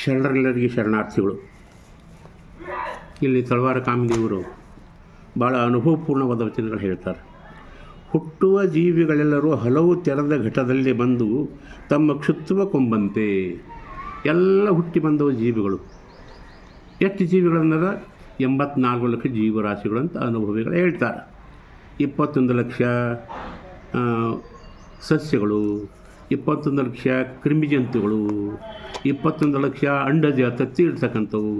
ಶರಣರೆಲ್ಲರಿಗೆ ಶರಣಾರ್ಥಿಗಳು. ಇಲ್ಲಿ ತಳವಾರ ಕಾಮದೇವರು ಭಾಳ ಅನುಭವಪೂರ್ಣವಾದ ವಚನಗಳು ಹೇಳ್ತಾರೆ. ಹುಟ್ಟುವ ಜೀವಿಗಳೆಲ್ಲರೂ ಹಲವು ತೆರೆದ ಘಟದಲ್ಲಿ ಬಂದು ತಮ್ಮ ಕ್ಷುತ್ವ ಕೊಂಬಂತೆ. ಎಲ್ಲ ಹುಟ್ಟಿ ಬಂದವು ಜೀವಿಗಳು. ಎಷ್ಟು ಜೀವಿಗಳನ್ನದ? 84 ಲಕ್ಷ ಜೀವರಾಶಿಗಳು ಅಂತ ಅನುಭವಿಗಳು ಹೇಳ್ತಾರೆ. 21 ಲಕ್ಷ ಸಸ್ಯಗಳು, 21 ಲಕ್ಷ ಕ್ರಿಮಿಜಂತುಗಳು, 21 ಲಕ್ಷ ಅಂಡಜ ತತ್ತಿ ಇಡ್ತಕ್ಕಂಥವು,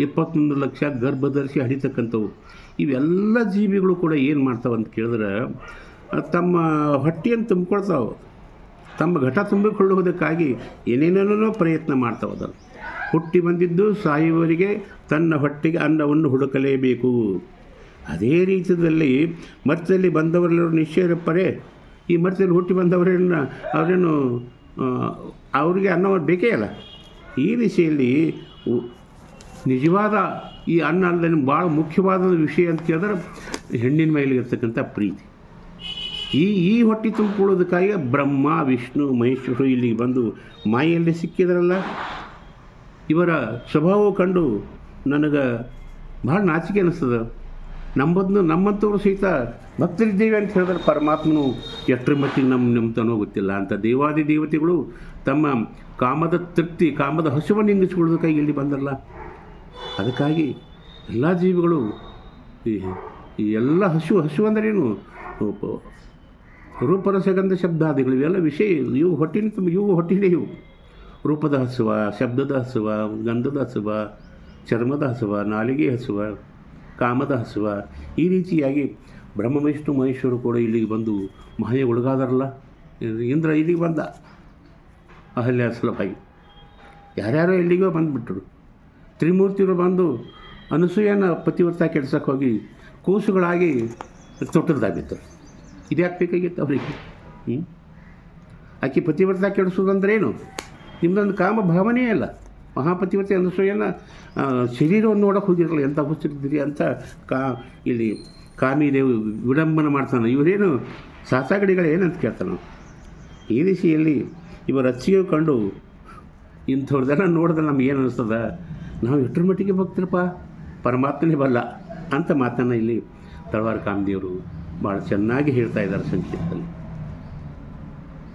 21 ಲಕ್ಷ ಗರ್ಭಧರಿಸಿ ಹಡಿತಕ್ಕಂಥವು. ಇವೆಲ್ಲ ಜೀವಿಗಳು ಕೂಡ ಏನು ಮಾಡ್ತಾವೆ ಅಂತ ಕೇಳಿದ್ರೆ, ತಮ್ಮ ಹೊಟ್ಟೆಯನ್ನು ತುಂಬಿಕೊಳ್ತಾವೆ. ತಮ್ಮ ಘಟ ತುಂಬಿಕೊಳ್ಳುವುದಕ್ಕಾಗಿ ಏನೇನೇನೋ ಪ್ರಯತ್ನ ಮಾಡ್ತಾವೆ. ಅದನ್ನು ಹುಟ್ಟಿ ಬಂದಿದ್ದು ಸಾಯುವವರಿಗೆ ತನ್ನ ಹೊಟ್ಟೆಗೆ ಅನ್ನವನ್ನು ಹುಡುಕಲೇಬೇಕು. ಅದೇ ರೀತಿಯಲ್ಲಿ ಮರ್ತದಲ್ಲಿ ಬಂದವರೆಲ್ಲರೂ ನಿಶ್ಚಯರಪ್ಪರೇ. ಈ ಮರ್ತದಲ್ಲಿ ಹುಟ್ಟಿ ಅವರೇನು ಅವರಿಗೆ ಅನ್ನ ಬೇಕೇ ಅಲ್ಲ. ಈ ದಿಶೆಯಲ್ಲಿ ನಿಜವಾದ ಈ ಅನ್ನ ಅಲ್ಲದೆ ಭಾಳ ಮುಖ್ಯವಾದ ವಿಷಯ ಅಂತ ಕೇಳಿದ್ರೆ ಹೆಣ್ಣಿನ ಮೇಲೆ ಇರ್ತಕ್ಕಂಥ ಪ್ರೀತಿ. ಈ ಹೊಟ್ಟೆ ತುಂಬಿಕೊಳ್ಳೋದಕ್ಕಾಗಿ ಬ್ರಹ್ಮ ವಿಷ್ಣು ಮಹೇಶ್ವರು ಇಲ್ಲಿಗೆ ಬಂದು ಮಾಯಲ್ಲಿ ಸಿಕ್ಕಿದ್ರಲ್ಲ. ಇವರ ಸ್ವಭಾವ ಕಂಡು ನನಗೆ ಭಾಳ ನಾಚಿಕೆ ಅನ್ನಿಸ್ತದೆ. ನಮ್ಮಂಥವ್ರು ಸಹಿತ ಭಕ್ತರಿದ್ದೇವೆ ಅಂತ ಹೇಳಿದ್ರೆ ಪರಮಾತ್ಮನು ಎಷ್ಟರ ಮಟ್ಟಿಗೆ ನಂಬ್ತಾನೋ ಗೊತ್ತಿಲ್ಲ. ಅಂತ ದೇವಾದಿ ದೇವತೆಗಳು ತಮ್ಮ ಕಾಮದ ತೃಪ್ತಿ, ಕಾಮದ ಹಸುವನ್ನು ಹಿಂಗಿಸ್ಕೊಳ್ಳೋದಕ್ಕಾಗಿ ಇಲ್ಲಿ ಬಂದರಲ್ಲ. ಅದಕ್ಕಾಗಿ ಎಲ್ಲ ಜೀವಿಗಳು ಈ ಎಲ್ಲ ಹಸು ಅಂದ್ರೇನು? ರೂಪರಸಗಂಧ ಶಬ್ದಾದಿಗಳು ಇವೆಲ್ಲ ವಿಷಯ. ಇವು ಹೊಟ್ಟಿನೇ ಇವು. ರೂಪದ ಹಸುವ, ಶಬ್ದದ ಹಸುವ, ಗಂಧದ ಹಸುವ, ಚರ್ಮದ ಹಸುವ, ನಾಲಿಗೆ ಹಸುವ, ಕಾಮದ ಹಸುವ. ಈ ರೀತಿಯಾಗಿ ಬ್ರಹ್ಮ ವಿಷ್ಣು ಮಹೇಶ್ವರು ಕೂಡ ಇಲ್ಲಿಗೆ ಬಂದು ಮಾಯೆ ಒಳಗಾದಾರಲ್ಲ. ಇಂದ್ರ ಇಲ್ಲಿಗೆ ಬಂದ ಅಹಲ್ಯ ಸಲುವಾಗಿ. ಯಾರ್ಯಾರೋ ಇಲ್ಲಿಗೋ ಬಂದುಬಿಟ್ರು. ತ್ರಿಮೂರ್ತಿಗಳು ಬಂದು ಅನಸೂಯನ ಪತಿವ್ರತ ಕೆಡ್ಸಕ್ಕೆ ಹೋಗಿ ಕೂಸುಗಳಾಗಿ ತೊಟ್ಟದಾಗಿದ್ದರು. ಇದ್ಯಾಕೆ ಬೇಕಾಗಿತ್ತು ಅವರಿಗೆ? ಆಕೆ ಪತಿವ್ರತ ಕೆಡಿಸೋದಂದ್ರೇನು? ನಿಮ್ಮದೊಂದು ಕಾಮ ಭಾವನೆ ಅಲ್ಲ. ಮಹಾಪತಿವ್ರತೆ ಅನಸೂಯನ ಶರೀರವನ್ನು ನೋಡೋಕೆ ಹೋಗಿರಲ್ಲ. ಎಂಥ ಹುಚ್ಚಿರಿದ್ದೀರಿ ಅಂತ ಇಲ್ಲಿ ಕಾಮಿದೇವು ವಿಡಂಬನ ಮಾಡ್ತಾನೆ. ಇವರೇನು ಸಾಸಾಗಡಿಗಳೇನಂತ ಕೇಳ್ತಾನೆ. ಈ ದಿಶೆಯಲ್ಲಿ ಇವರ ಅಚ್ಚಿಗೆ ಕಂಡು ಇಂಥವ್ರದೆಲ್ಲ ನೋಡಿದ್ರೆ ನಮಗೇನು ಅನ್ನಿಸ್ತದ? ನಾವು ಎಷ್ಟರ ಮಟ್ಟಿಗೆ ಭಕ್ತರಪ್ಪ, ಪರಮಾತ್ಮನೇ ಬಲ್ಲ ಅಂತ ಮಾತನ್ನು ಇಲ್ಲಿ ತಳವಾರ ಕಾಮದೇವರು ಭಾಳ ಚೆನ್ನಾಗಿ ಹೇಳ್ತಾ ಇದ್ದಾರೆ ಸಂಕ್ಷೇಪದಲ್ಲಿ.